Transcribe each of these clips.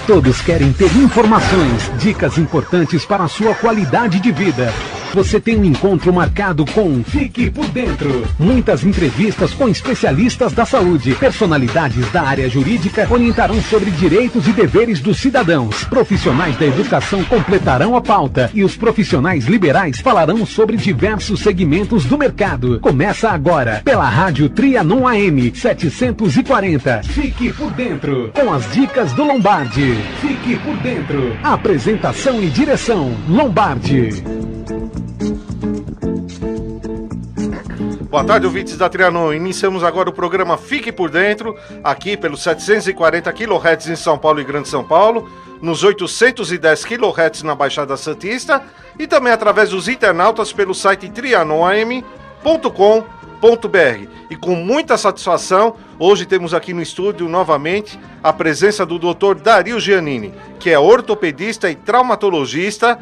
Todos querem ter informações, dicas importantes para a sua qualidade de vida. Você tem um encontro marcado com Fique por Dentro. Muitas entrevistas com especialistas da saúde. Personalidades da área jurídica orientarão sobre direitos e deveres dos cidadãos. Profissionais da educação completarão a pauta. E os profissionais liberais falarão sobre diversos segmentos do mercado. Começa agora, pela Rádio Trianon AM 740. Fique por Dentro, com as dicas do Lombardi. Fique por Dentro. Apresentação e direção, Lombardi. Boa tarde, ouvintes da Trianon. Iniciamos agora o programa Fique por Dentro, aqui pelos 740 kHz em São Paulo e Grande São Paulo, nos 810 kHz na Baixada Santista e também através dos internautas pelo site trianonam.com.br. E com muita satisfação, hoje temos aqui no estúdio novamente a presença do Dr. Dario Giannini, que é ortopedista e traumatologista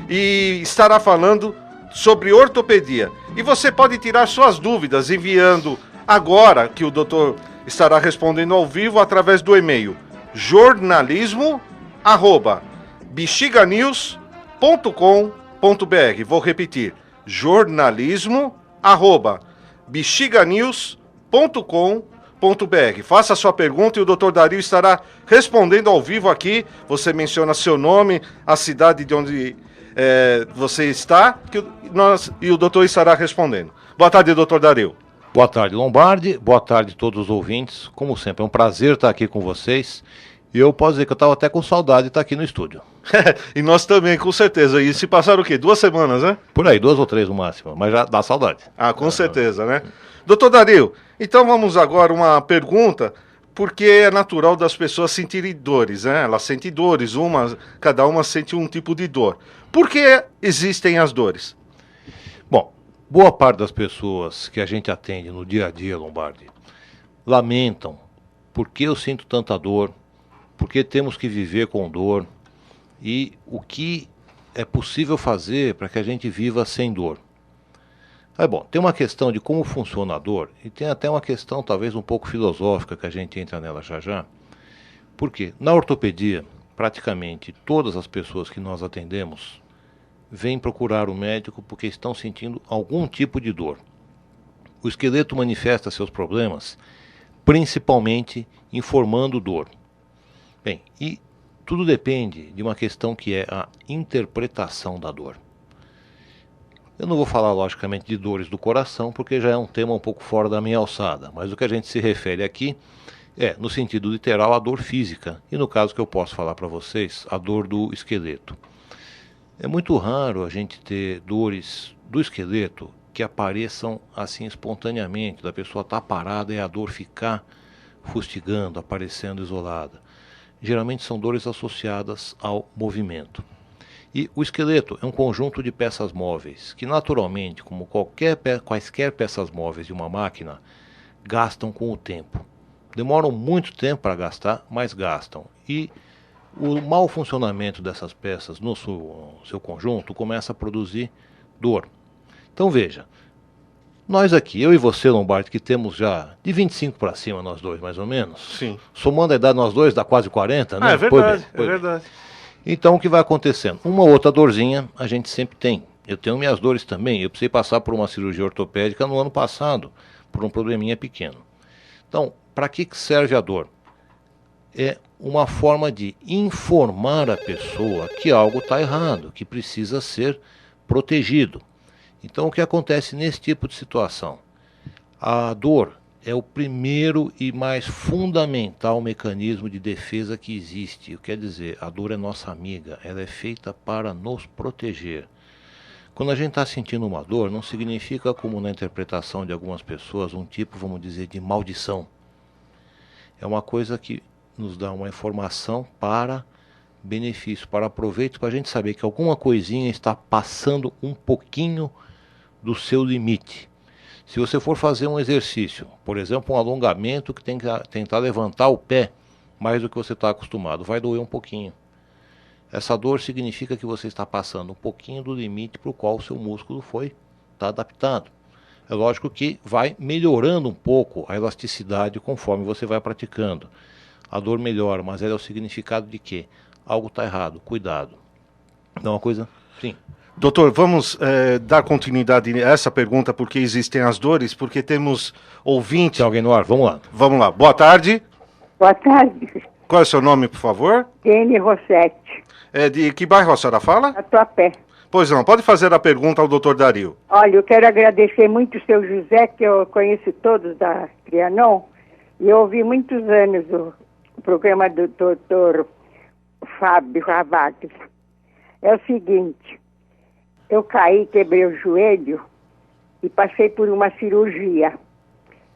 e estará falando sobre ortopedia. E você pode tirar suas dúvidas enviando agora, que o doutor estará respondendo ao vivo, através do e-mail jornalismo@bexiganews.com.br. Vou repetir, jornalismo@bexiganews.com.br. Faça a sua pergunta e o doutor Dario estará respondendo ao vivo aqui. Você menciona seu nome, a cidade de onde você está, e o doutor estará respondendo. Boa tarde, doutor Dario. Boa tarde, Lombardi. Boa tarde a todos os ouvintes. Como sempre, é um prazer estar aqui com vocês. E eu posso dizer que eu estava até com saudade de estar aqui no estúdio. E nós também, com certeza. E se passaram o quê? 2 semanas, né? Por aí, 2 ou 3 no máximo, mas já dá saudade. Ah, com certeza, né? Doutor Dario, então vamos agora uma pergunta, porque é natural das pessoas sentirem dores, né? Elas sentem dores, cada uma sente um tipo de dor. Por que existem as dores? Bom, boa parte das pessoas que a gente atende no dia a dia, Lombardi, lamentam por que eu sinto tanta dor, por que temos que viver com dor e o que é possível fazer para que a gente viva sem dor. Bom, tem uma questão de como funciona a dor e tem até uma questão talvez um pouco filosófica que a gente entra nela já já. Por quê? Na ortopedia, praticamente todas as pessoas que nós atendemos vêm procurar o médico porque estão sentindo algum tipo de dor. O esqueleto manifesta seus problemas principalmente informando dor. Bem, e tudo depende de uma questão que é a interpretação da dor. Eu não vou falar logicamente de dores do coração porque já é um tema um pouco fora da minha alçada, mas o que a gente se refere aqui é, no sentido literal, a dor física, e no caso que eu posso falar para vocês, a dor do esqueleto. É muito raro a gente ter dores do esqueleto que apareçam assim espontaneamente, da pessoa estar parada e a dor ficar fustigando, aparecendo isolada. Geralmente são dores associadas ao movimento. E o esqueleto é um conjunto de peças móveis, que naturalmente, como quaisquer peças móveis de uma máquina, gastam com o tempo. Demoram muito tempo para gastar, mas gastam. E o mau funcionamento dessas peças no seu conjunto começa a produzir dor. Então veja, nós aqui, eu e você, Lombardi, que temos já de 25 para cima, nós dois mais ou menos. Sim. Somando a idade nós dois, dá quase 40, né? É verdade, é verdade. Então o que vai acontecendo? Uma outra dorzinha a gente sempre tem. Eu tenho minhas dores também. Eu precisei passar por uma cirurgia ortopédica no ano passado, por um probleminha pequeno. Então, para que serve a dor? É uma forma de informar a pessoa que algo está errado, que precisa ser protegido. Então, o que acontece nesse tipo de situação? A dor é o primeiro e mais fundamental mecanismo de defesa que existe. Quer dizer, a dor é nossa amiga, ela é feita para nos proteger. Quando a gente está sentindo uma dor, não significa, como na interpretação de algumas pessoas, um tipo, vamos dizer, de maldição. É uma coisa que nos dá uma informação para benefício, para proveito, para a gente saber que alguma coisinha está passando um pouquinho do seu limite. Se você for fazer um exercício, por exemplo, um alongamento que tem que tentar levantar o pé mais do que você está acostumado, vai doer um pouquinho. Essa dor significa que você está passando um pouquinho do limite para o qual o seu músculo está adaptado. É lógico que vai melhorando um pouco a elasticidade conforme você vai praticando. a dor melhora, mas ela é o significado de que algo está errado, cuidado. Não é uma coisa? Sim. Doutor, vamos dar continuidade a essa pergunta, porque existem as dores, porque temos ouvintes. Tem alguém no ar? Vamos lá. Vamos lá. Boa tarde. Boa tarde. Qual é o seu nome, por favor? Dene Rossetti, De que bairro a senhora fala? Tatuapé. Pois não, pode fazer a pergunta ao doutor Dario. Olha, eu quero agradecer muito o seu José, que eu conheço todos da Trianon, e eu ouvi muitos anos o programa do doutor Fábio Ravaglia. É o seguinte, eu caí, quebrei o joelho e passei por uma cirurgia.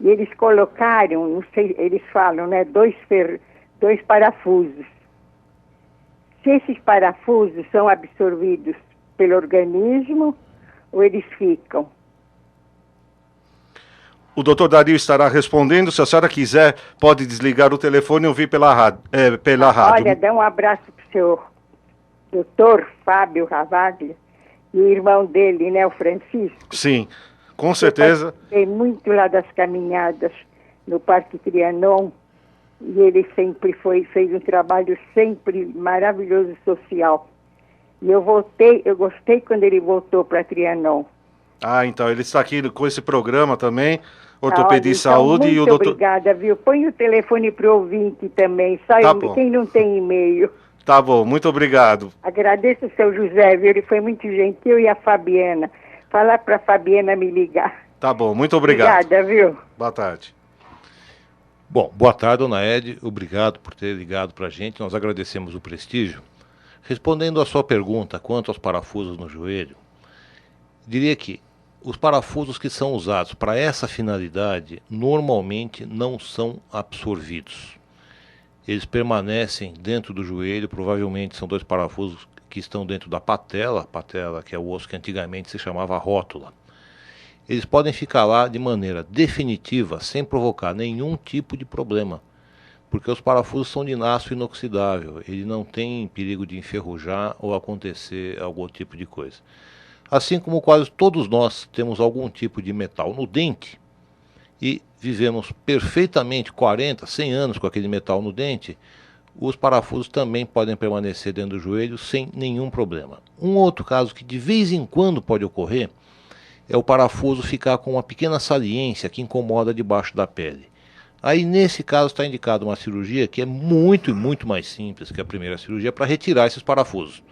E eles colocaram, não sei, eles falam, né, dois parafusos. Se esses parafusos são absorvidos pelo organismo ou eles ficam? O doutor Dario estará respondendo. Se a senhora quiser, pode desligar o telefone e ouvir pela rádio. Olha, dá um abraço para o seu doutor Fábio Ravaglia e o irmão dele, né, o Francisco. Sim, com certeza. Eu participei muito lá das caminhadas no Parque Trianon e ele sempre fez um trabalho sempre maravilhoso social. E eu gostei quando ele voltou para Trianon. Ah, então ele está aqui com esse programa também, Ortopedia e Então, Saúde, muito e o doutor... obrigada, viu? Põe o telefone para o ouvinte também, só Tá bom. quem não tem e-mail. Tá bom, muito obrigado. Agradeço o seu José, viu? Ele foi muito gentil, e a Fabiana. Falar para a Fabiana me ligar. Tá bom, muito obrigado. Obrigada, viu? Boa tarde. Bom, boa tarde, dona Ed. Obrigado por ter ligado para a gente. Nós agradecemos o prestígio. Respondendo à sua pergunta quanto aos parafusos no joelho, diria que os parafusos que são usados para essa finalidade normalmente não são absorvidos. Eles permanecem dentro do joelho, provavelmente são dois parafusos que estão dentro da patela que é o osso que antigamente se chamava rótula. Eles podem ficar lá de maneira definitiva, sem provocar nenhum tipo de problema, porque os parafusos são de aço inoxidável, ele não tem perigo de enferrujar ou acontecer algum tipo de coisa. Assim como quase todos nós temos algum tipo de metal no dente e vivemos perfeitamente 40, 100 anos com aquele metal no dente, os parafusos também podem permanecer dentro do joelho sem nenhum problema. Um outro caso que de vez em quando pode ocorrer é o parafuso ficar com uma pequena saliência que incomoda debaixo da pele. Aí nesse caso está indicada uma cirurgia que é muito mais simples que a primeira cirurgia para retirar esses parafusos.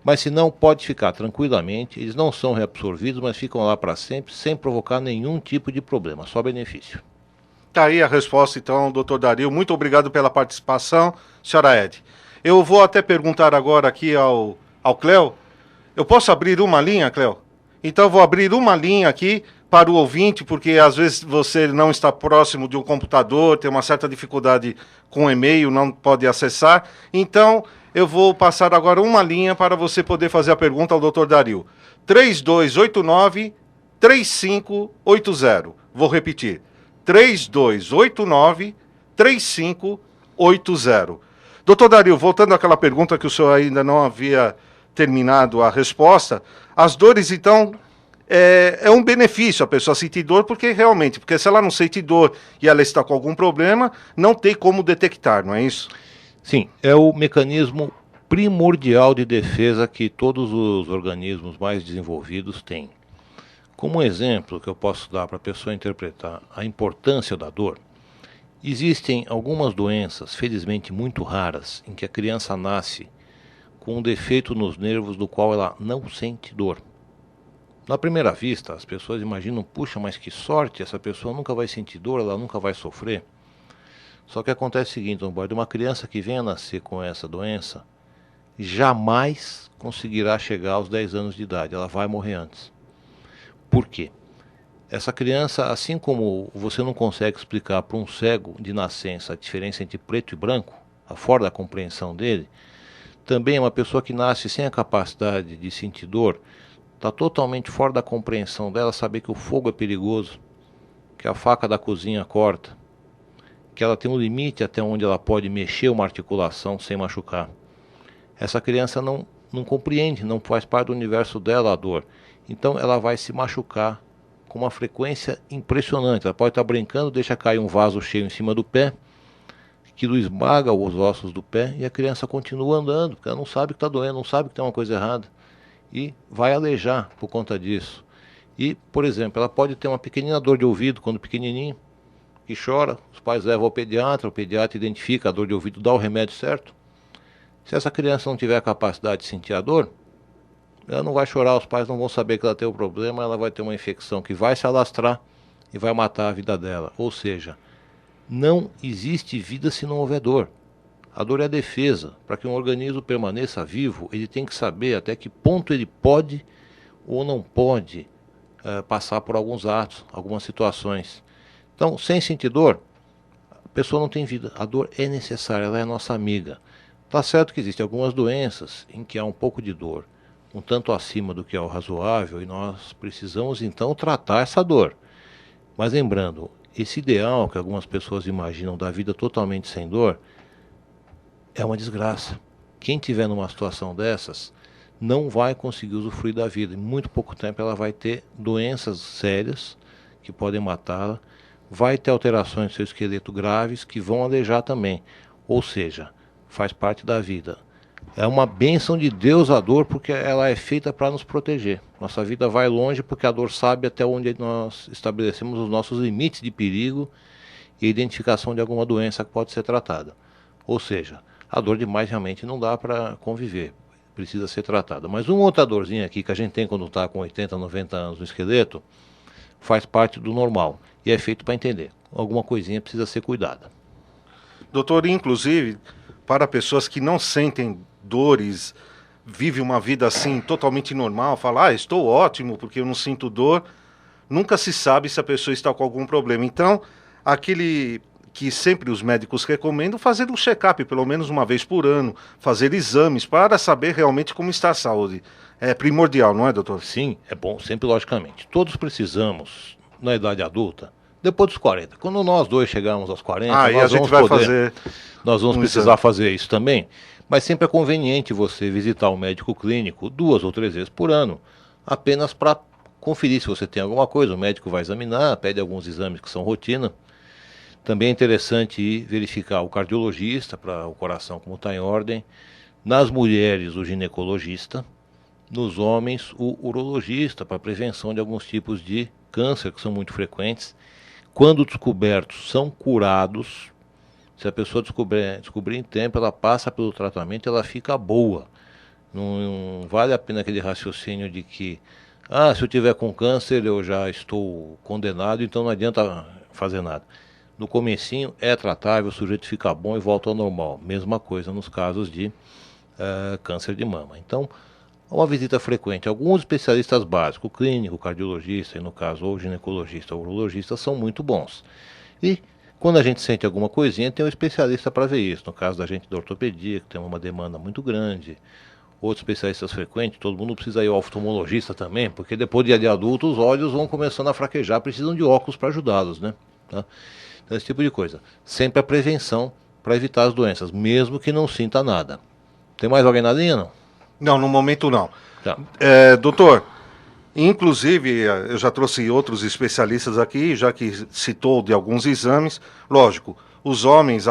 Mas se não, pode ficar tranquilamente, eles não são reabsorvidos, mas ficam lá para sempre, sem provocar nenhum tipo de problema, só benefício. Tá aí a resposta, então, doutor Dario. Muito obrigado pela participação, senhora Ed. Eu vou até perguntar agora aqui ao Cléo. Eu posso abrir uma linha, Cléo? Então, eu vou abrir uma linha aqui para o ouvinte, porque às vezes você não está próximo de um computador, tem uma certa dificuldade com o e-mail, não pode acessar. Então, eu vou passar agora uma linha para você poder fazer a pergunta ao doutor Dario. 3289-3580. Vou repetir. 3289-3580. Doutor Dario, voltando àquela pergunta que o senhor ainda não havia terminado a resposta, as dores, então, é um benefício a pessoa sentir dor, porque se ela não sente dor e ela está com algum problema, não tem como detectar, não é isso? Sim, é o mecanismo primordial de defesa que todos os organismos mais desenvolvidos têm. Como um exemplo que eu posso dar para a pessoa interpretar a importância da dor, existem algumas doenças, felizmente muito raras, em que a criança nasce com um defeito nos nervos do qual ela não sente dor. Na primeira vista, as pessoas imaginam, puxa, mas que sorte, essa pessoa nunca vai sentir dor, ela nunca vai sofrer. Só que acontece o seguinte, uma criança que venha a nascer com essa doença, jamais conseguirá chegar aos 10 anos de idade, ela vai morrer antes. Por quê? Essa criança, assim como você não consegue explicar para um cego de nascença a diferença entre preto e branco, fora da compreensão dele, também uma pessoa que nasce sem a capacidade de sentir dor, está totalmente fora da compreensão dela saber que o fogo é perigoso, que a faca da cozinha corta, que ela tem um limite até onde ela pode mexer uma articulação sem machucar. Essa criança não compreende, não faz parte do universo dela a dor. Então ela vai se machucar com uma frequência impressionante. Ela pode estar brincando, deixa cair um vaso cheio em cima do pé, Aquilo esmaga os ossos do pé e a criança continua andando, porque ela não sabe que está doendo, não sabe que tem uma coisa errada. E vai aleijar por conta disso. E, por exemplo, ela pode ter uma pequenina dor de ouvido quando pequenininho, que chora, os pais levam ao pediatra, o pediatra identifica a dor de ouvido, dá o remédio certo. Se essa criança não tiver a capacidade de sentir a dor, ela não vai chorar, os pais não vão saber que ela tem o problema, ela vai ter uma infecção que vai se alastrar e vai matar a vida dela. Ou seja, não existe vida se não houver dor. A dor é a defesa. Para que um organismo permaneça vivo, ele tem que saber até que ponto ele pode ou não pode passar por alguns atos, algumas situações. Então, sem sentir dor, a pessoa não tem vida. A dor é necessária, ela é nossa amiga. Tá certo que existem algumas doenças em que há um pouco de dor, um tanto acima do que é o razoável, e nós precisamos então tratar essa dor. Mas lembrando, esse ideal que algumas pessoas imaginam da vida totalmente sem dor é uma desgraça. Quem tiver numa situação dessas não vai conseguir usufruir da vida. Em muito pouco tempo ela vai ter doenças sérias que podem matá-la, vai ter alterações do seu esqueleto graves que vão aleijar também. Ou seja, faz parte da vida. É uma bênção de Deus a dor, porque ela é feita para nos proteger. Nossa vida vai longe porque a dor sabe até onde nós estabelecemos os nossos limites de perigo e identificação de alguma doença que pode ser tratada. Ou seja, a dor demais realmente não dá para conviver, precisa ser tratada. Mas uma outra dorzinha aqui que a gente tem quando está com 80, 90 anos no esqueleto, faz parte do normal e é feito para entender. Alguma coisinha precisa ser cuidada. Doutor, inclusive, para pessoas que não sentem dores, vivem uma vida assim totalmente normal, fala, estou ótimo porque eu não sinto dor, nunca se sabe se a pessoa está com algum problema. Então, aquele que sempre os médicos recomendam, fazer um check-up pelo menos uma vez por ano, fazer exames para saber realmente como está a saúde. É primordial, não é, doutor? Sim, é bom, sempre logicamente. Todos precisamos, na idade adulta, depois dos 40. Quando nós dois chegarmos aos 40, nós vamos precisar fazer isso também. Mas sempre é conveniente você visitar o médico clínico 2 ou 3 vezes por ano, apenas para conferir se você tem alguma coisa. O médico vai examinar, pede alguns exames que são rotina. Também é interessante ir verificar o cardiologista para o coração como está em ordem. Nas mulheres, o ginecologista. Nos homens, o urologista para prevenção de alguns tipos de câncer que são muito frequentes. Quando descobertos, são curados. Se a pessoa descobrir em tempo, ela passa pelo tratamento e ela fica boa. Não vale a pena aquele raciocínio de que se eu tiver com câncer eu já estou condenado, então não adianta fazer nada. No comecinho é tratável, o sujeito fica bom e volta ao normal. Mesma coisa nos casos de câncer de mama. Então, uma visita frequente. Alguns especialistas básicos, o clínico, o cardiologista, e no caso ou o ginecologista ou o urologista, são muito bons. E quando a gente sente alguma coisinha, tem um especialista para ver isso. No caso da gente da ortopedia, que tem uma demanda muito grande. Outros especialistas frequentes, todo mundo precisa ir ao oftalmologista também, porque depois de adulto os olhos vão começando a fraquejar, precisam de óculos para ajudá-los, né? Tá? Então, esse tipo de coisa. Sempre a prevenção para evitar as doenças, mesmo que não sinta nada. Tem mais alguém na linha, não? Não, no momento não. Tá. Doutor, inclusive eu já trouxe outros especialistas aqui, já que citou de alguns exames. Lógico, os homens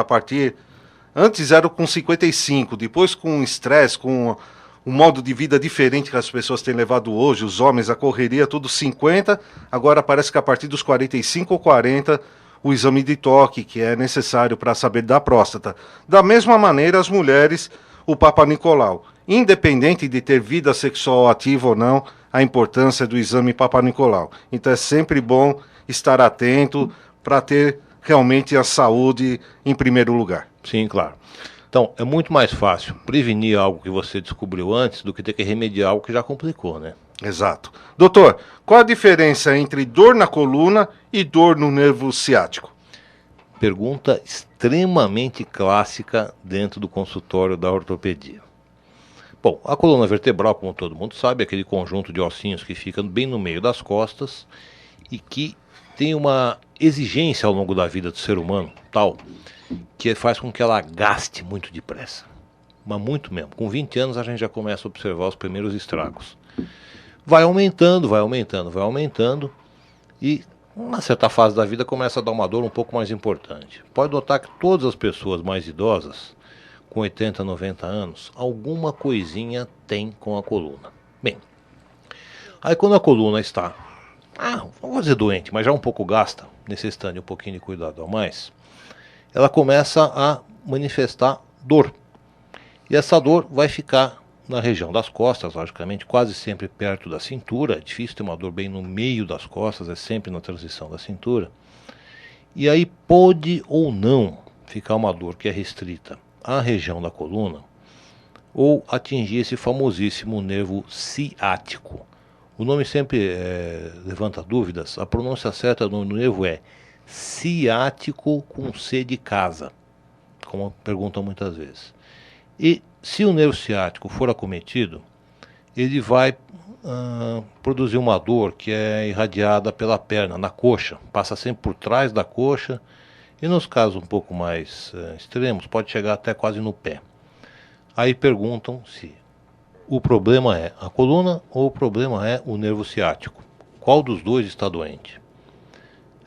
antes eram com 55, depois com estresse, com um modo de vida diferente que as pessoas têm levado hoje, os homens, a correria, tudo 50, agora parece que a partir dos 45 ou 40, o exame de toque, que é necessário para saber da próstata. Da mesma maneira, as mulheres, o Papa Nicolau. Independente de ter vida sexual ativa ou não, a importância do exame Papa Nicolau. Então é sempre bom estar atento para ter realmente a saúde em primeiro lugar. Sim, claro. Então, é muito mais fácil prevenir algo que você descobriu antes do que ter que remediar algo que já complicou, né? Exato. Doutor, qual a diferença entre dor na coluna e dor no nervo ciático? Pergunta extremamente clássica dentro do consultório da ortopedia. Bom, a coluna vertebral, como todo mundo sabe, é aquele conjunto de ossinhos que fica bem no meio das costas e que tem uma exigência ao longo da vida do ser humano, tal, que faz com que ela gaste muito depressa. Mas muito mesmo. Com 20 anos a gente já começa a observar os primeiros estragos. Vai aumentando, vai aumentando, vai aumentando e Uma certa fase da vida começa a dar uma dor um pouco mais importante. Pode notar que todas as pessoas mais idosas, com 80, 90 anos, alguma coisinha tem com a coluna. Bem, aí quando a coluna está, vamos dizer doente, mas já um pouco gasta, necessitando de um pouquinho de cuidado a mais, ela começa a manifestar dor. E essa dor vai ficar na região das costas, logicamente, quase sempre perto da cintura. É difícil ter uma dor bem no meio das costas, é sempre na transição da cintura. E aí pode ou não ficar uma dor que é restrita à região da coluna, ou atingir esse famosíssimo nervo ciático. O nome sempre levanta dúvidas. A pronúncia certa do nervo é ciático com C de casa, como perguntam muitas vezes. E se o nervo ciático for acometido, ele vai produzir uma dor que é irradiada pela perna, na coxa, passa sempre por trás da coxa e nos casos um pouco mais extremos pode chegar até quase no pé. Aí perguntam se o problema é a coluna ou o problema é o nervo ciático. Qual dos dois está doente?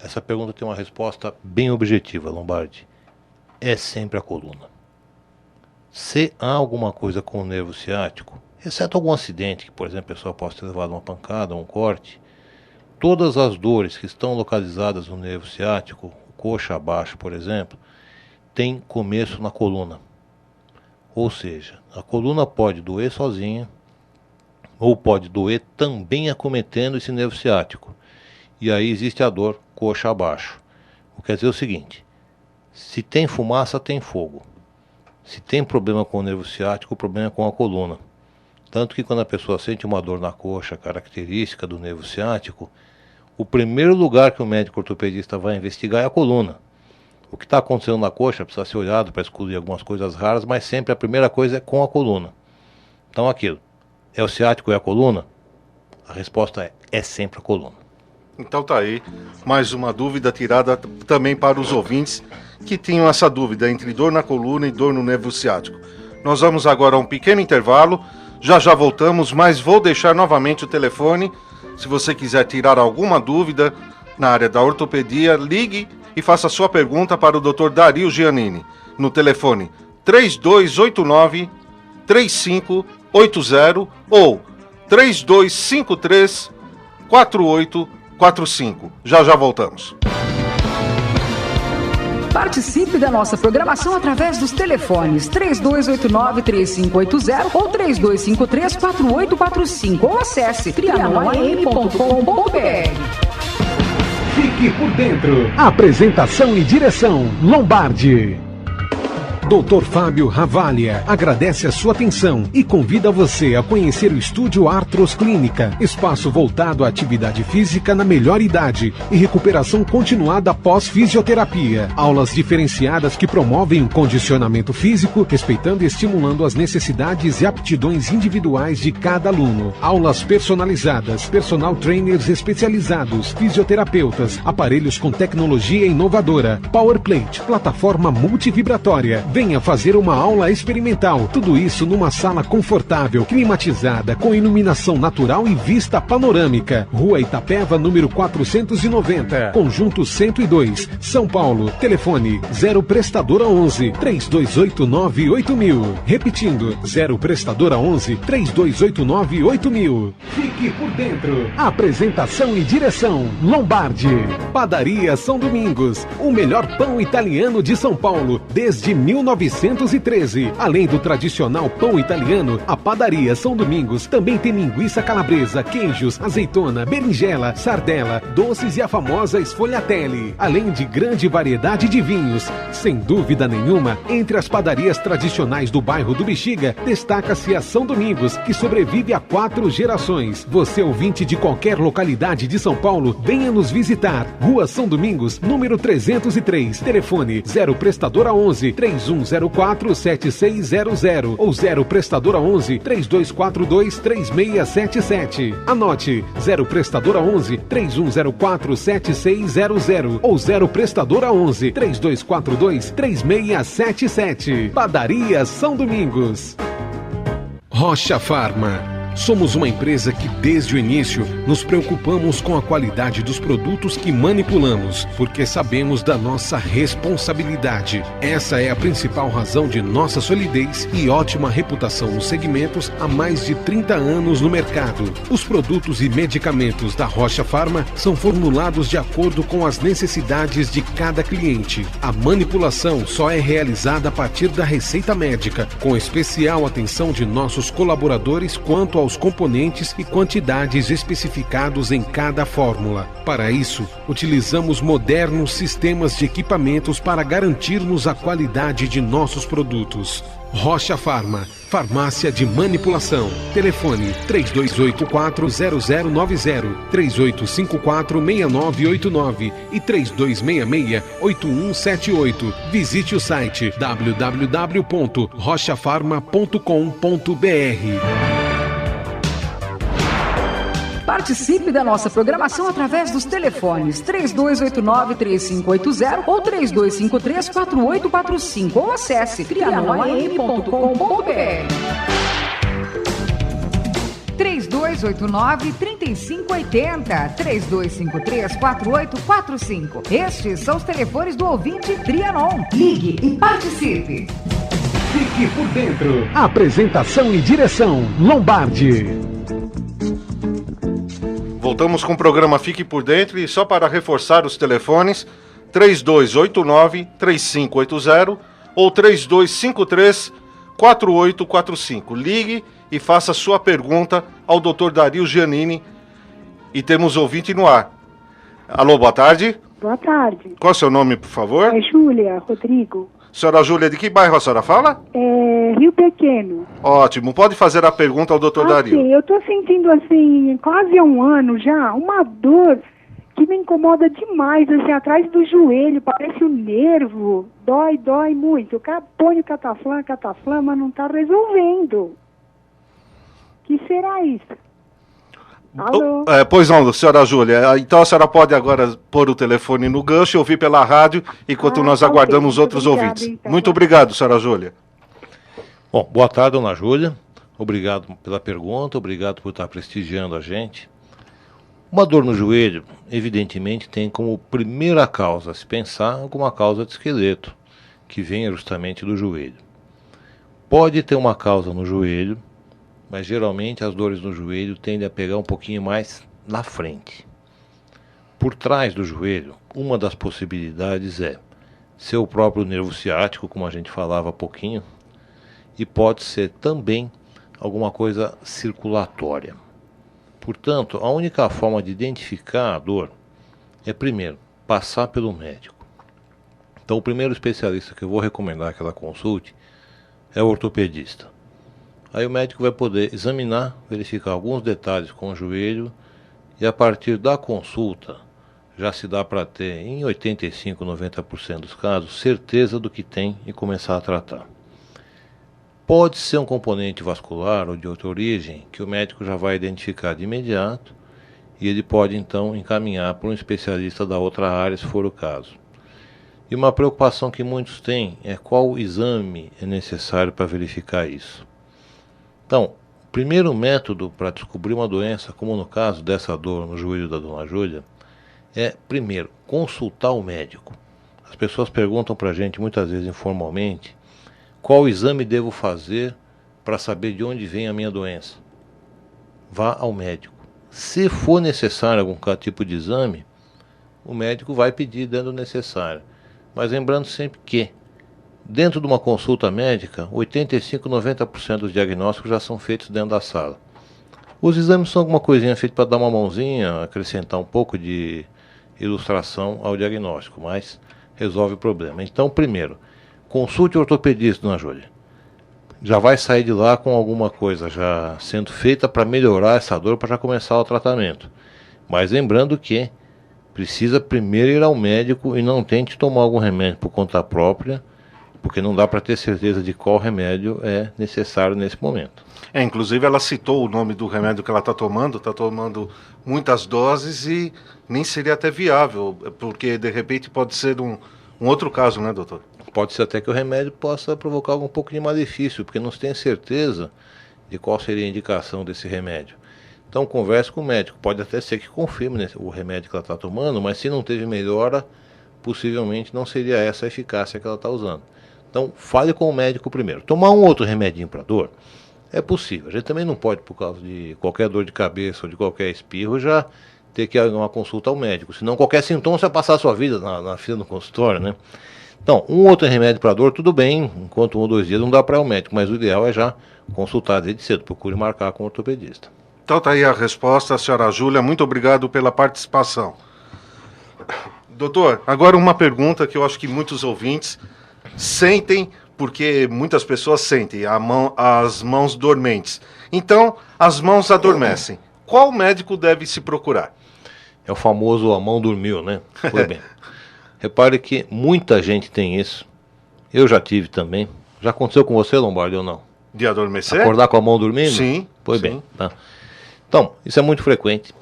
Essa pergunta tem uma resposta bem objetiva, Lombardi. É sempre a coluna. Se há alguma coisa com o nervo ciático, exceto algum acidente, que por exemplo a pessoa possa ter levado uma pancada, um corte, todas as dores que estão localizadas no nervo ciático, coxa abaixo por exemplo, tem começo na coluna. Ou seja, a coluna pode doer sozinha, ou pode doer também acometendo esse nervo ciático. E aí existe a dor coxa abaixo. O que quer dizer o seguinte, se tem fumaça, tem fogo. Se tem problema com o nervo ciático, o problema é com a coluna. Tanto que quando a pessoa sente uma dor na coxa, característica do nervo ciático, o primeiro lugar que o médico ortopedista vai investigar é a coluna. O que está acontecendo na coxa precisa ser olhado para excluir algumas coisas raras, mas sempre a primeira coisa é com a coluna. Então aquilo, é o ciático, é a coluna? A resposta é sempre a coluna. Então tá aí, mais uma dúvida tirada também para os ouvintes que tinham essa dúvida entre dor na coluna e dor no nervo ciático. Nós vamos agora a um pequeno intervalo, já voltamos, mas vou deixar novamente o telefone. Se você quiser tirar alguma dúvida na área da ortopedia, ligue e faça sua pergunta para o Dr. Dario Giannini, no telefone 3289-3580 ou 3253-4845. Já voltamos. Participe da nossa programação através dos telefones 3289-3580 ou 3253-4845 ou acesse trianoam.com.br. Fique por dentro. Apresentação e direção Lombardi. Dr. Fábio Ravalia agradece a sua atenção e convida você a conhecer o Estúdio Artros Clínica, espaço voltado à atividade física na melhor idade e recuperação continuada após fisioterapia. Aulas diferenciadas que promovem o condicionamento físico, respeitando e estimulando as necessidades e aptidões individuais de cada aluno. Aulas personalizadas, personal trainers especializados, fisioterapeutas, aparelhos com tecnologia inovadora, Power Plate, plataforma multivibratória. Venha fazer uma aula experimental. Tudo isso numa sala confortável, climatizada, com iluminação natural e vista panorâmica. Rua Itapeva, número 490, Conjunto 102, São Paulo. Telefone 0 Prestadora 11 3289 8000. Repetindo, 0 Prestadora 11 3289 8000. Fique por dentro. Apresentação e direção Lombardi. Padaria São Domingos, o melhor pão italiano de São Paulo desde 1913. Além do tradicional pão italiano, a Padaria São Domingos também tem linguiça calabresa, queijos, azeitona, berinjela, sardela, doces e a famosa sfogliatelle, além de grande variedade de vinhos. Sem dúvida nenhuma, entre as padarias tradicionais do bairro do Bexiga, destaca-se a São Domingos, que sobrevive há 4 gerações. Você, ouvinte de qualquer localidade de São Paulo, venha nos visitar. Rua São Domingos, número 303, telefone 0 Prestadora 11 3104-7600 ou 0 Prestadora 11 3242-3677. Anote 0 Prestadora 11 3104-7600 ou 0 Prestadora 11 3242-3677. Padaria São Domingos. Rocha Farma. Somos uma empresa que, desde o início, nos preocupamos com a qualidade dos produtos que manipulamos, porque sabemos da nossa responsabilidade. Essa é a principal razão de nossa solidez e ótima reputação nos segmentos há mais de 30 anos no mercado. Os produtos e medicamentos da Rocha Pharma são formulados de acordo com as necessidades de cada cliente. A manipulação só é realizada a partir da receita médica, com especial atenção de nossos colaboradores quanto aos componentes e quantidades especificados em cada fórmula. Para isso, utilizamos modernos sistemas de equipamentos para garantirmos a qualidade de nossos produtos. Rocha Pharma, farmácia de manipulação. Telefone 3284-0090, 3854-6989 e 3266-8178. Visite o site www.rochafarma.com.br. Participe da nossa programação através dos telefones 3289-3580 ou 3253-4845 ou acesse trianoam.com.br. 3289-3580, 3253-4845. Estes são os telefones do ouvinte Trianon. Ligue e participe. Fique por dentro. Apresentação e direção Lombardi. Voltamos com o programa Fique por Dentro e só para reforçar os telefones 3289-3580 ou 3253-4845. Ligue e faça sua pergunta ao Dr. Dario Giannini e temos ouvinte no ar. Alô, boa tarde. Boa tarde. Qual é o seu nome, por favor? É Júlia Rodrigo. Senhora Júlia, de que bairro a senhora fala? Rio Pequeno. Ótimo, pode fazer a pergunta ao Dr. Dario. Sim, eu tô sentindo assim, quase há um ano já, uma dor que me incomoda demais, assim, atrás do joelho, parece um nervo, dói muito. Põe o cataflã, mas não tá resolvendo. Que será isso? Alô? Pois não, senhora Júlia. Então a senhora pode agora pôr o telefone no gancho e ouvir pela rádio enquanto nós aguardamos os outros ouvintes. Então. Muito obrigado, senhora Júlia. Bom, boa tarde, dona Júlia. Obrigado pela pergunta, obrigado por estar prestigiando a gente. Uma dor no joelho, evidentemente, tem como primeira causa, se pensar, alguma causa de esqueleto, que venha justamente do joelho. Pode ter uma causa no joelho, mas geralmente as dores no joelho tendem a pegar um pouquinho mais na frente. Por trás do joelho, uma das possibilidades é ser o próprio nervo ciático, como a gente falava há pouquinho, e pode ser também alguma coisa circulatória. Portanto, a única forma de identificar a dor é, primeiro, passar pelo médico. Então, o primeiro especialista que eu vou recomendar que ela consulte é o ortopedista. Aí o médico vai poder examinar, verificar alguns detalhes com o joelho e a partir da consulta já se dá para ter, em 85, 90% dos casos, certeza do que tem e começar a tratar. Pode ser um componente vascular ou de outra origem que o médico já vai identificar de imediato e ele pode então encaminhar para um especialista da outra área, se for o caso. E uma preocupação que muitos têm é qual exame é necessário para verificar isso. Então, o primeiro método para descobrir uma doença, como no caso dessa dor no joelho da dona Júlia, é, primeiro, consultar o médico. As pessoas perguntam para a gente, muitas vezes informalmente, qual exame devo fazer para saber de onde vem a minha doença. Vá ao médico. Se for necessário algum tipo de exame, o médico vai pedir dando o necessário. Mas lembrando sempre que, dentro de uma consulta médica, 85, 90% dos diagnósticos já são feitos dentro da sala. Os exames são alguma coisinha feita para dar uma mãozinha, acrescentar um pouco de ilustração ao diagnóstico, mas resolve o problema. Então, primeiro, consulte o ortopedista, dona Júlia. Já vai sair de lá com alguma coisa já sendo feita para melhorar essa dor, para já começar o tratamento. Mas lembrando que precisa primeiro ir ao médico e não tente tomar algum remédio por conta própria, porque não dá para ter certeza de qual remédio é necessário nesse momento. Inclusive ela citou o nome do remédio que ela está tomando muitas doses e nem seria até viável, porque de repente pode ser um outro caso, né, doutor? Pode ser até que o remédio possa provocar algum pouco de malefício, porque não se tem certeza de qual seria a indicação desse remédio. Então converse com o médico, pode até ser que confirme, né, o remédio que ela está tomando, mas se não teve melhora, possivelmente não seria essa a eficácia que ela está usando. Então fale com o médico primeiro. Tomar um outro remedinho para dor é possível. A gente também não pode, por causa de qualquer dor de cabeça ou de qualquer espirro, já ter que ir uma consulta ao médico. Senão qualquer sintoma você vai passar a sua vida na fila do consultório, né? Então, um outro remédio para dor, tudo bem, enquanto 1 ou 2 dias não dá para ir ao médico, mas o ideal é já consultar desde cedo, procure marcar com o ortopedista. Então tá aí a resposta, senhora Júlia, muito obrigado pela participação. Doutor, agora uma pergunta que eu acho que muitos ouvintes sentem, porque muitas pessoas sentem as mãos dormentes. Então, as mãos adormecem. Qual médico deve se procurar? É o famoso a mão dormiu, né? Foi bem. Repare que muita gente tem isso. Eu já tive também. Já aconteceu com você, Lombardi, ou não? De adormecer? Acordar com a mão dormindo? Sim. Foi sim. bem. Tá. Então, isso é muito frequente.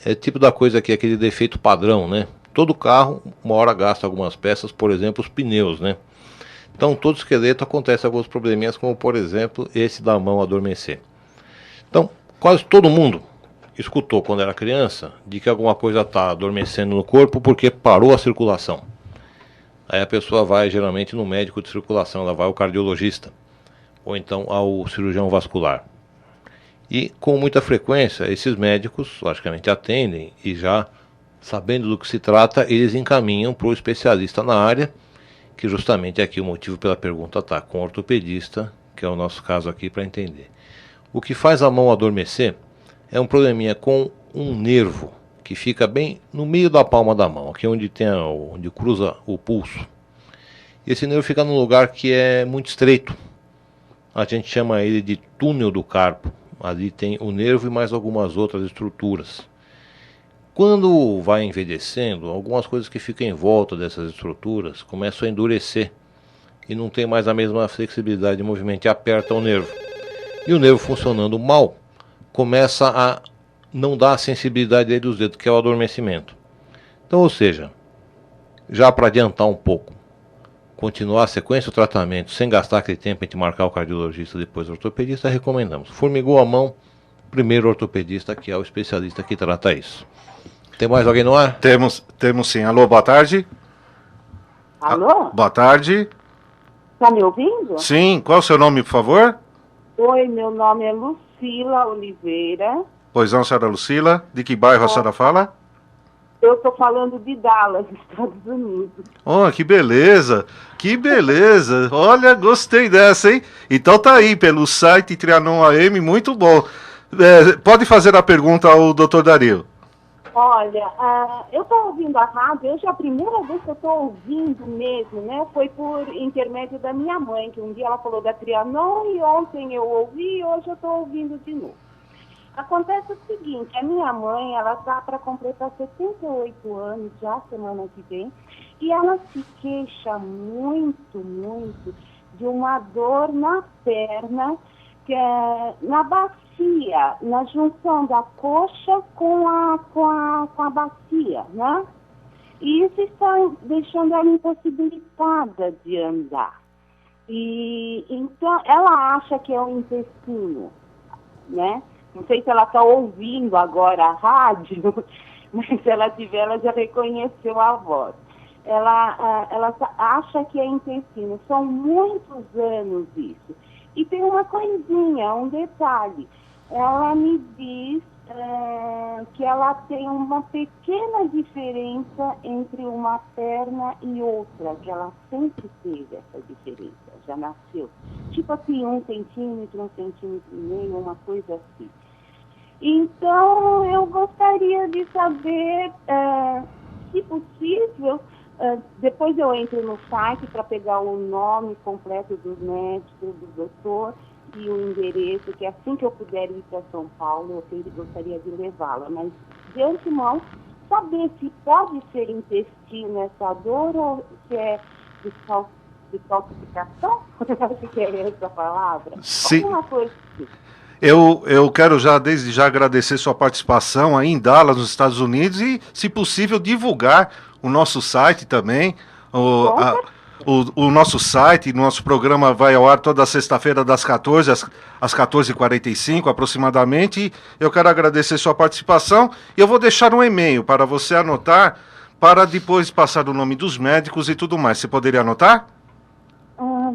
É tipo da coisa que é aquele defeito padrão, né? Todo carro, uma hora gasta algumas peças, por exemplo, os pneus, né? Então, todo esqueleto acontece alguns probleminhas, como por exemplo, esse da mão adormecer. Então, quase todo mundo escutou quando era criança de que alguma coisa está adormecendo no corpo porque parou a circulação. Aí a pessoa vai geralmente no médico de circulação, ela vai ao cardiologista ou então ao cirurgião vascular. E com muita frequência esses médicos logicamente atendem e já sabendo do que se trata, eles encaminham para o especialista na área, que justamente aqui o motivo pela pergunta está com o ortopedista, que é o nosso caso aqui para entender. O que faz a mão adormecer é um probleminha com um nervo que fica bem no meio da palma da mão, aqui onde cruza o pulso. Esse nervo fica num lugar que é muito estreito. A gente chama ele de túnel do carpo. Ali tem o nervo e mais algumas outras estruturas. Quando vai envelhecendo, algumas coisas que ficam em volta dessas estruturas começam a endurecer e não tem mais a mesma flexibilidade de movimento e aperta o nervo. E o nervo funcionando mal começa a não dar a sensibilidade dele dos dedos, que é o adormecimento. Então, ou seja, já para adiantar um pouco, continuar a sequência do tratamento sem gastar aquele tempo em marcar o cardiologista depois o ortopedista, recomendamos. Formigou a mão, primeiro o ortopedista, que é o especialista que trata isso. Tem mais alguém no ar? Temos sim. Alô, boa tarde. Alô? Boa tarde. Tá me ouvindo? Sim, qual é o seu nome, por favor? Oi, meu nome é Lucila Oliveira. Pois não, senhora Lucila. De que bairro a senhora fala? Eu tô falando de Dallas, Estados Unidos. Oh, que beleza. Que beleza. Olha, gostei dessa, hein? Então tá aí, pelo site Trianon AM, muito bom. Pode fazer a pergunta ao Dr. Dario. Olha, eu tô ouvindo a rádio, hoje é a primeira vez que eu tô ouvindo mesmo, né? Foi por intermédio da minha mãe, que um dia ela falou da Trianon e ontem eu ouvi e hoje eu tô ouvindo de novo. Acontece o seguinte, a minha mãe, ela tá para completar 78 anos já, semana que vem, e ela se queixa muito de uma dor na perna, que é na bacia, na junção da coxa com a bacia, né? E isso está deixando ela impossibilitada de andar. E então ela acha que é o intestino, né? Não sei se ela está ouvindo agora a rádio, mas se ela tiver, ela já reconheceu a voz. Ela acha que é intestino. São muitos anos isso. E tem uma coisinha, um detalhe. Ela me diz que ela tem uma pequena diferença entre uma perna e outra, que ela sempre teve essa diferença, já nasceu. Tipo assim, 1 centímetro, 1,5 centímetros, uma coisa assim. Então, eu gostaria de saber, se possível, depois eu entro no site para pegar o nome completo do médico, do doutor e o endereço, que assim que eu puder ir para São Paulo, eu sempre gostaria de levá-la. Mas, de antemão, saber se pode ser intestino essa dor ou se é descalcificação? Acho que é essa palavra. Sim. Alguma coisa assim. Eu quero desde já agradecer sua participação aí em Dallas, nos Estados Unidos, e, se possível, divulgar o nosso site também. o nosso site, nosso programa vai ao ar toda sexta-feira das 14 às 14h45 aproximadamente. Eu quero agradecer sua participação e eu vou deixar um e-mail para você anotar, para depois passar o nome dos médicos e tudo mais. Você poderia anotar?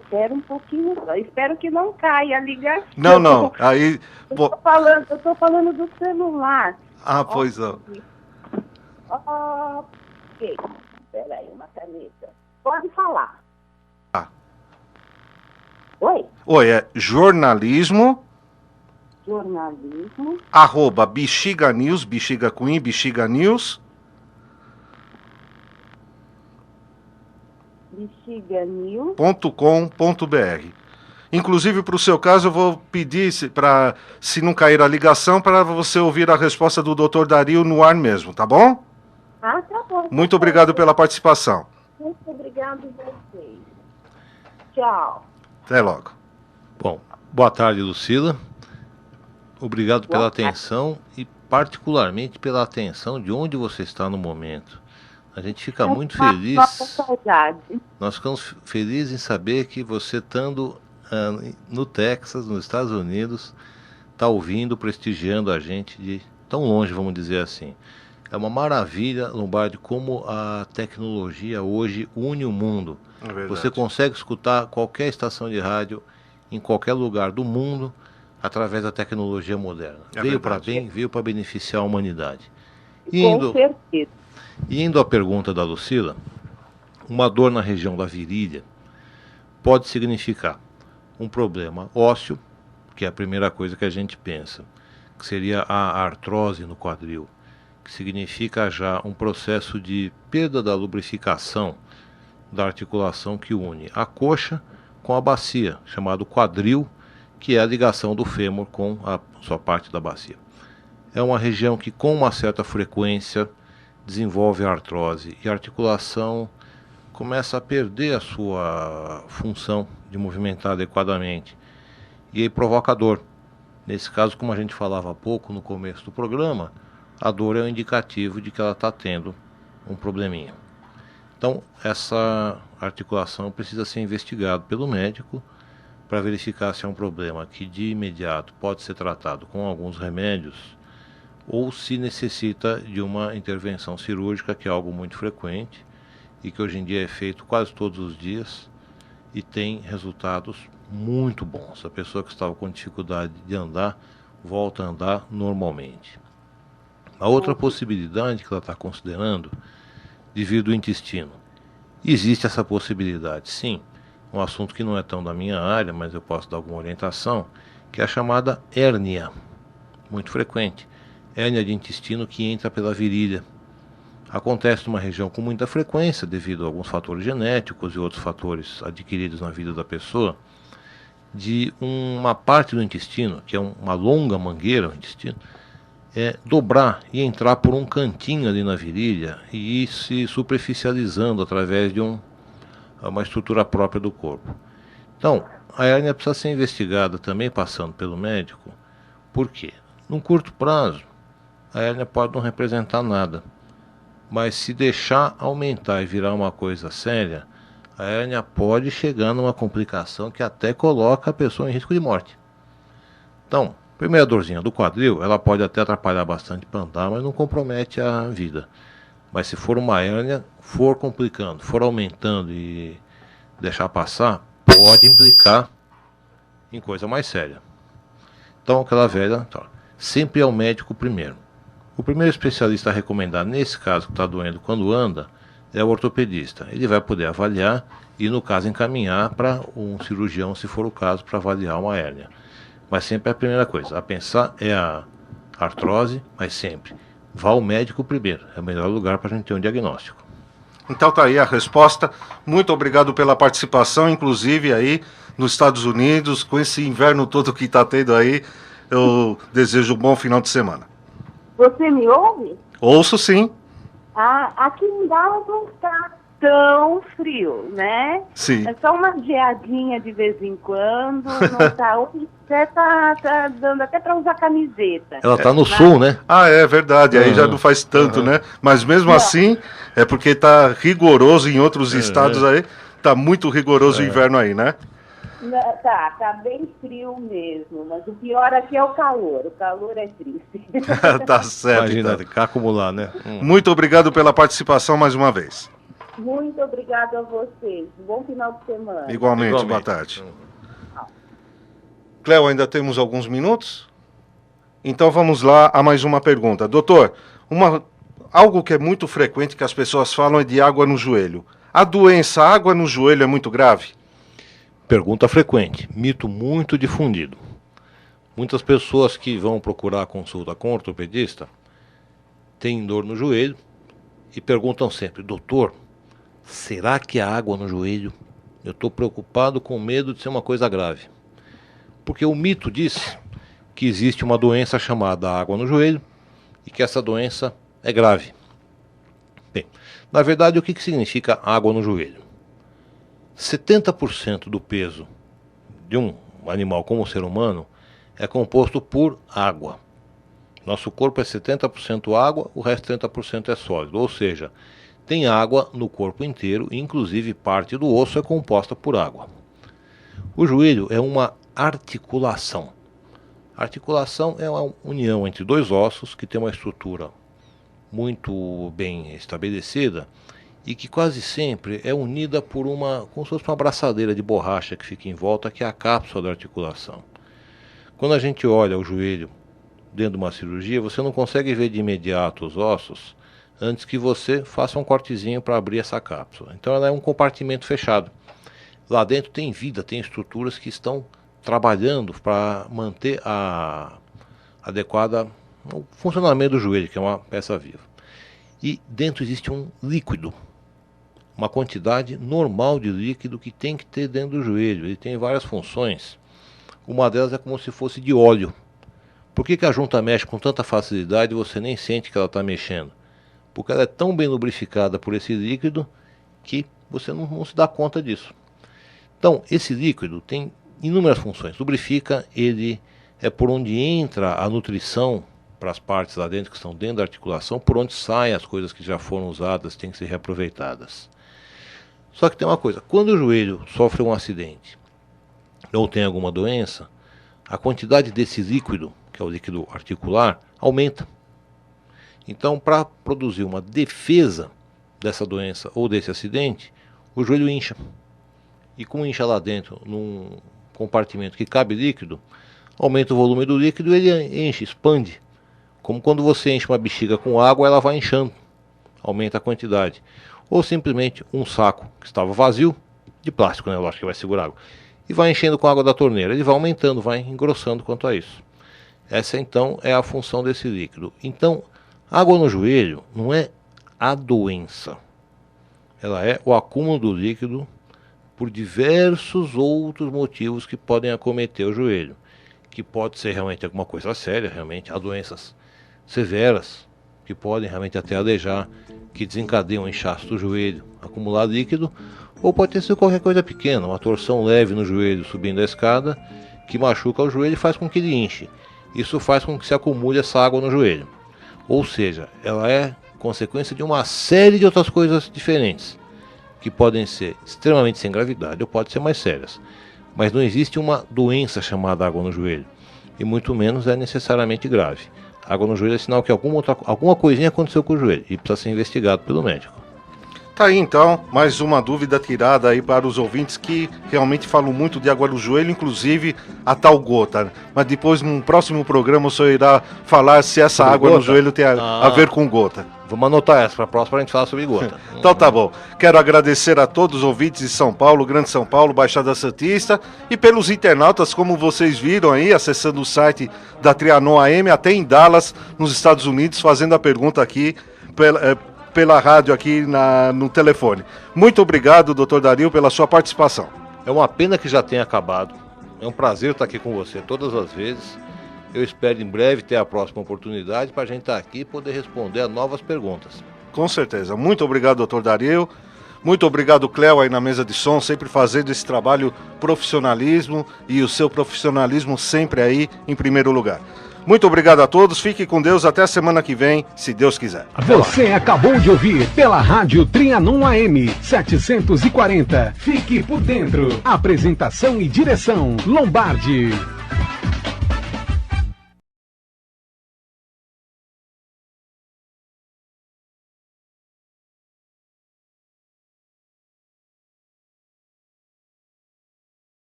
Espera um pouquinho só. Espero que não caia a ligação. Não. Aí... Eu tô falando do celular. Pois é. Ok. Espera aí, uma caneta. Pode falar. Oi, é jornalismo... @Bexiga News, Bexiga com I, Bexiga News... bexiganews.com.br. Inclusive, para o seu caso, eu vou pedir, se não cair a ligação, para você ouvir a resposta do Dr. Dario no ar mesmo, tá bom? Tá bom. Muito obrigado pela participação. Muito obrigado a vocês. Tchau. Até logo. Bom, boa tarde, Lucila. Obrigado pela atenção e particularmente pela atenção de onde você está no momento. A gente fica muito feliz. Nós ficamos felizes em saber que você, estando no Texas, nos Estados Unidos, está ouvindo, prestigiando a gente de tão longe, vamos dizer assim. É uma maravilha, Lombardi, como a tecnologia hoje une o mundo. Você consegue escutar qualquer estação de rádio em qualquer lugar do mundo através da tecnologia moderna. Veio para bem, veio para beneficiar a humanidade. Com certeza. Indo à pergunta da Lucila, uma dor na região da virilha pode significar um problema ósseo, que é a primeira coisa que a gente pensa, que seria a artrose no quadril, que significa já um processo de perda da lubrificação da articulação que une a coxa com a bacia, chamado quadril, que é a ligação do fêmur com a sua parte da bacia. É uma região que, com uma certa frequência, desenvolve a artrose e a articulação começa a perder a sua função de movimentar adequadamente e aí provoca dor. Nesse caso, como a gente falava há pouco no começo do programa, a dor é um indicativo de que ela está tendo um probleminha. Então, essa articulação precisa ser investigada pelo médico para verificar se é um problema que de imediato pode ser tratado com alguns remédios ou se necessita de uma intervenção cirúrgica, que é algo muito frequente e que hoje em dia é feito quase todos os dias e tem resultados muito bons. A pessoa que estava com dificuldade de andar volta a andar normalmente. A outra possibilidade que ela está considerando, devido ao intestino. Existe essa possibilidade, sim. Um assunto que não é tão da minha área, mas eu posso dar alguma orientação, que é a chamada hérnia, muito frequente. Hérnia de intestino que entra pela virilha. Acontece numa região com muita frequência, devido a alguns fatores genéticos e outros fatores adquiridos na vida da pessoa, de uma parte do intestino, que é uma longa mangueira, o intestino, dobrar e entrar por um cantinho ali na virilha e ir se superficializando através de uma estrutura própria do corpo. Então, a hérnia precisa ser investigada também passando pelo médico. Por quê? Num curto prazo, a hérnia pode não representar nada, mas se deixar aumentar e virar uma coisa séria, a hérnia pode chegar numa complicação que até coloca a pessoa em risco de morte. Então, primeira dorzinha do quadril, ela pode até atrapalhar bastante para andar, mas não compromete a vida. Mas se for uma hérnia, for complicando, for aumentando e deixar passar, pode implicar em coisa mais séria. Então, aquela velha, sempre é o médico primeiro. O primeiro especialista a recomendar, nesse caso que está doendo quando anda, é o ortopedista. Ele vai poder avaliar e, no caso, encaminhar para um cirurgião, se for o caso, para avaliar uma hérnia. Mas sempre a primeira coisa a pensar é a artrose, mas sempre vá ao médico primeiro. É o melhor lugar para a gente ter um diagnóstico. Então tá aí a resposta. Muito obrigado pela participação, inclusive aí nos Estados Unidos, com esse inverno todo que está tendo aí. Eu desejo um bom final de semana. Você me ouve? Ouço sim. Aqui em Dallas não está tão frio, né? Sim. É só uma geadinha de vez em quando, não tá... Hoje até tá dando até para usar camiseta. Ela tá no sul, né? É verdade, aí já não faz tanto, né? Mas mesmo assim, é porque tá rigoroso em outros estados aí, Tá muito rigoroso o inverno aí, né? Tá bem frio mesmo, mas o pior aqui é o calor é triste. Tá certo. Imagina, então. acumular, né? Muito obrigado pela participação mais uma vez. Muito obrigado a vocês. Bom final de semana. Igualmente. Boa tarde. Cléo, ainda temos alguns minutos? Então vamos lá a mais uma pergunta. Doutor, algo que é muito frequente que as pessoas falam é de água no joelho. A doença água no joelho é muito grave? Pergunta frequente, mito muito difundido. Muitas pessoas que vão procurar consulta com ortopedista têm dor no joelho e perguntam sempre: doutor, será que é água no joelho? Eu estou preocupado com medo de ser uma coisa grave. Porque o mito diz que existe uma doença chamada água no joelho e que essa doença é grave. Bem, na verdade, o que significa água no joelho? 70% do peso de um animal como o ser humano é composto por água. Nosso corpo é 70% água, o resto 30% é sólido, ou seja, tem água no corpo inteiro, inclusive parte do osso é composta por água. O joelho é uma articulação. A articulação é uma união entre dois ossos que tem uma estrutura muito bem estabelecida e que quase sempre é unida por como se fosse uma abraçadeira de borracha que fica em volta, que é a cápsula da articulação. Quando a gente olha o joelho dentro de uma cirurgia, você não consegue ver de imediato os ossos antes que você faça um cortezinho para abrir essa cápsula. Então ela é um compartimento fechado. Lá dentro tem vida, tem estruturas que estão trabalhando para manter o funcionamento do joelho, que é uma peça viva. E dentro existe um líquido, uma quantidade normal de líquido que tem que ter dentro do joelho. Ele tem várias funções. Uma delas é como se fosse de óleo. Por que a junta mexe com tanta facilidade e você nem sente que ela está mexendo? Porque ela é tão bem lubrificada por esse líquido que você não se dá conta disso. Então, esse líquido tem inúmeras funções. Lubrifica, ele é por onde entra a nutrição para as partes lá dentro que estão dentro da articulação, por onde saem as coisas que já foram usadas, têm que ser reaproveitadas. Só que tem uma coisa, quando o joelho sofre um acidente ou tem alguma doença, a quantidade desse líquido, que é o líquido articular, aumenta. Então, para produzir uma defesa dessa doença ou desse acidente, o joelho incha. E como incha lá dentro, num compartimento que cabe líquido, aumenta o volume do líquido e ele enche, expande. Como quando você enche uma bexiga com água, ela vai inchando, aumenta a quantidade. Ou simplesmente um saco que estava vazio, de plástico, né? Lógico que vai segurar água, e vai enchendo com água da torneira, ele vai aumentando, vai engrossando quanto a isso. Essa então é a função desse líquido. Então, água no joelho não é a doença, ela é o acúmulo do líquido por diversos outros motivos que podem acometer o joelho, que pode ser realmente alguma coisa séria, realmente há doenças severas que podem realmente até aleijar, que desencadeiam o inchaço do joelho, acumular líquido, ou pode ter sido qualquer coisa pequena, uma torção leve no joelho subindo a escada, que machuca o joelho e faz com que ele inche. Isso faz com que se acumule essa água no joelho. Ou seja, ela é consequência de uma série de outras coisas diferentes, que podem ser extremamente sem gravidade ou podem ser mais sérias. Mas não existe uma doença chamada água no joelho, e muito menos é necessariamente grave. Água no joelho é sinal que alguma coisinha aconteceu com o joelho e precisa ser investigado pelo médico. Tá aí então, mais uma dúvida tirada aí para os ouvintes que realmente falam muito de água no joelho, inclusive a tal gota. Mas depois, num próximo programa, o senhor irá falar se essa água no joelho tem a ver com gota. Vamos anotar essa para a próxima, a gente falar sobre gota. Então tá bom. Quero agradecer a todos os ouvintes de São Paulo, Grande São Paulo, Baixada Santista e pelos internautas, como vocês viram aí, acessando o site da Trianon AM, até em Dallas, nos Estados Unidos, fazendo a pergunta aqui pela rádio aqui no telefone. Muito obrigado, doutor Dario, pela sua participação. É uma pena que já tenha acabado. É um prazer estar aqui com você todas as vezes. Eu espero em breve ter a próxima oportunidade para a gente estar aqui e poder responder a novas perguntas. Com certeza. Muito obrigado, doutor Dario. Muito obrigado, Cléo, aí na mesa de som, sempre fazendo esse trabalho profissionalismo e o seu profissionalismo sempre aí em primeiro lugar. Muito obrigado a todos, fique com Deus, até a semana que vem, se Deus quiser. Você acabou de ouvir pela Rádio Trianon AM 740. Fique por dentro. Apresentação e direção Lombardi.